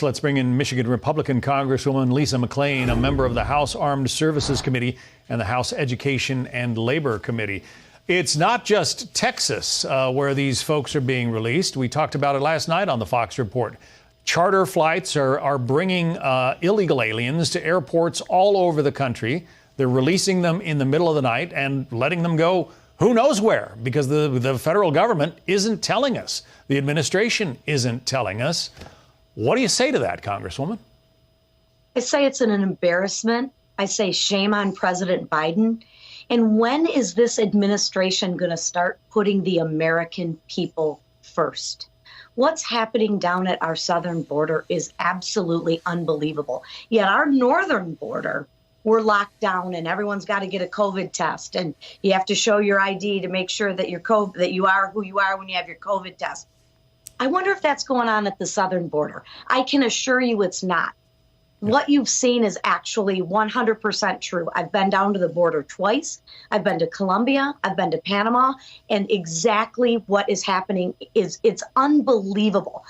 Next, let's bring in Michigan Republican Congresswoman Lisa McClain, a member of the House Armed Services Committee and the House Education and Labor Committee. It's not just Texas where these folks are being released. We talked about it last night on the Fox Report. Charter flights are bringing illegal aliens to airports all over the country. They're releasing them in the middle of the night and letting them go who knows where, because the federal government isn't telling us. The administration isn't telling us. What do you say to that, Congresswoman? I say it's an embarrassment. I say shame on President Biden. And when is this administration going to start putting the American people first? What's happening down at our southern border is absolutely unbelievable. Yet our northern border, we're locked down and everyone's got to get a COVID test. And you have to show your ID to make sure that that you are who you are when you have your COVID test. I wonder if that's going on at the southern border. I can assure you it's not. What you've seen is actually 100% true. I've been down to the border twice. I've been to Colombia. I've been to Panama. And exactly what is happening it's unbelievable.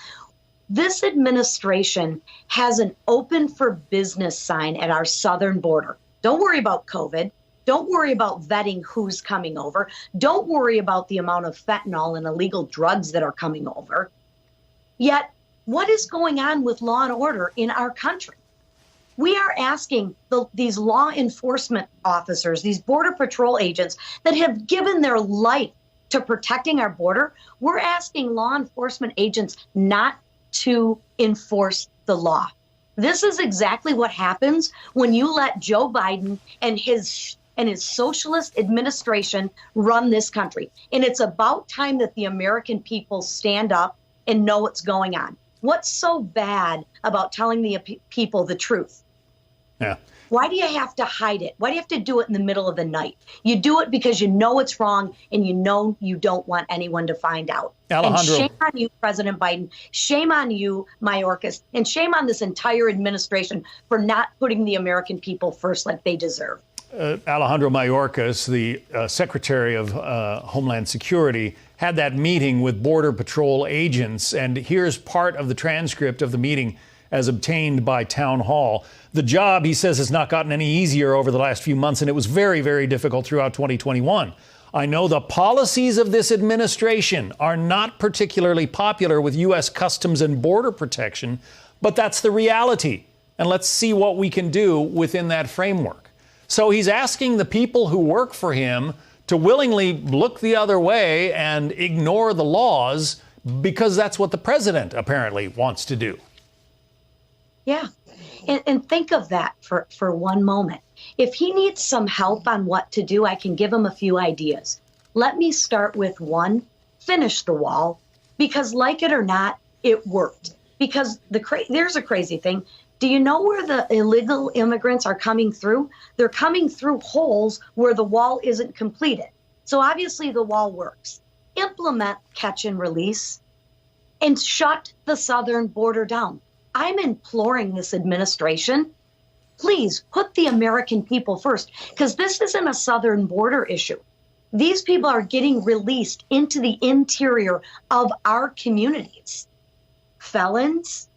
This administration has an open for business sign at our southern border. Don't worry about COVID. Don't worry about vetting who's coming over. Don't worry about the amount of fentanyl and illegal drugs that are coming over. Yet, what is going on with law and order in our country? We are asking these law enforcement officers, these Border Patrol agents that have given their life to protecting our border, we're asking law enforcement agents not to enforce the law. This is exactly what happens when you let Joe Biden and his socialist administration run this country. And it's about time that the American people stand up and know what's going on. What's so bad about telling the people the truth? Yeah. Why do you have to hide it? Why do you have to do it in the middle of the night? You do it because you know it's wrong and you know you don't want anyone to find out. Alejandro. And shame on you, President Biden. Shame on you, Mayorkas. And shame on this entire administration for not putting the American people first like they deserve. Alejandro Mayorkas, the Secretary of Homeland Security, had that meeting with Border Patrol agents. And here's part of the transcript of the meeting as obtained by Town Hall. The job, he says, has not gotten any easier over the last few months, and it was very, very difficult throughout 2021. I know the policies of this administration are not particularly popular with U.S. Customs and Border Protection, but that's the reality. And let's see what we can do within that framework. So he's asking the people who work for him to willingly look the other way and ignore the laws because that's what the president apparently wants to do. Yeah. And think of that for one moment. If he needs some help on what to do, I can give him a few ideas. Let me start with one, finish the wall, because like it or not, it worked. Because there's a crazy thing. Do you know where the illegal immigrants are coming through? They're coming through holes where the wall isn't completed. So obviously the wall works. Implement catch and release and shut the southern border down. I'm imploring this administration, please put the American people first, because this isn't a southern border issue. These people are getting released into the interior of our communities. Felons,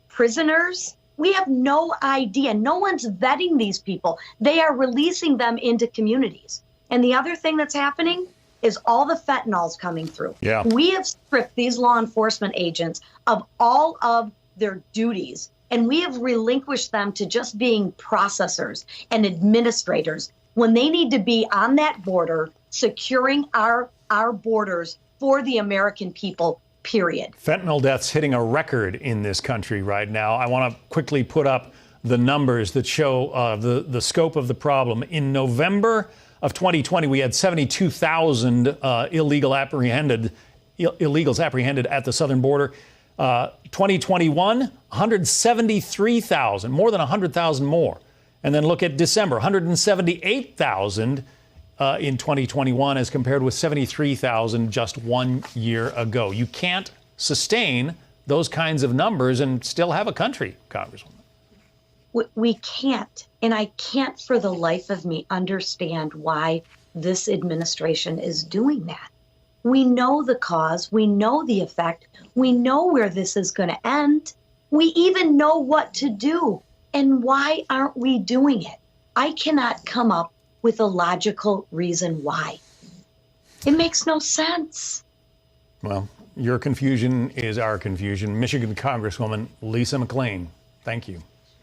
prisoners, we have no idea. No one's vetting these people. They are releasing them into communities. And the other thing that's happening is all the fentanyl's coming through. Yeah. We have stripped these law enforcement agents of all of their duties, and we have relinquished them to just being processors and administrators when they need to be on that border, securing our borders for the American people, period. Fentanyl deaths hitting a record in this country right now. I want to quickly put up the numbers that show the scope of the problem. In November of 2020, we had 72,000 illegals apprehended at the southern border. 2021, 173,000, more than 100,000 more. And then look at December, 178,000 in 2021 as compared with 73,000 just 1 year ago. You can't sustain those kinds of numbers and still have a country, Congresswoman. We can't. And I can't for the life of me understand why this administration is doing that. We know the cause. We know the effect. We know where this is going to end. We even know what to do. And why aren't we doing it? I cannot come up with a logical reason why. It makes no sense. Well, your confusion is our confusion. Michigan Congresswoman Lisa McClain, thank you.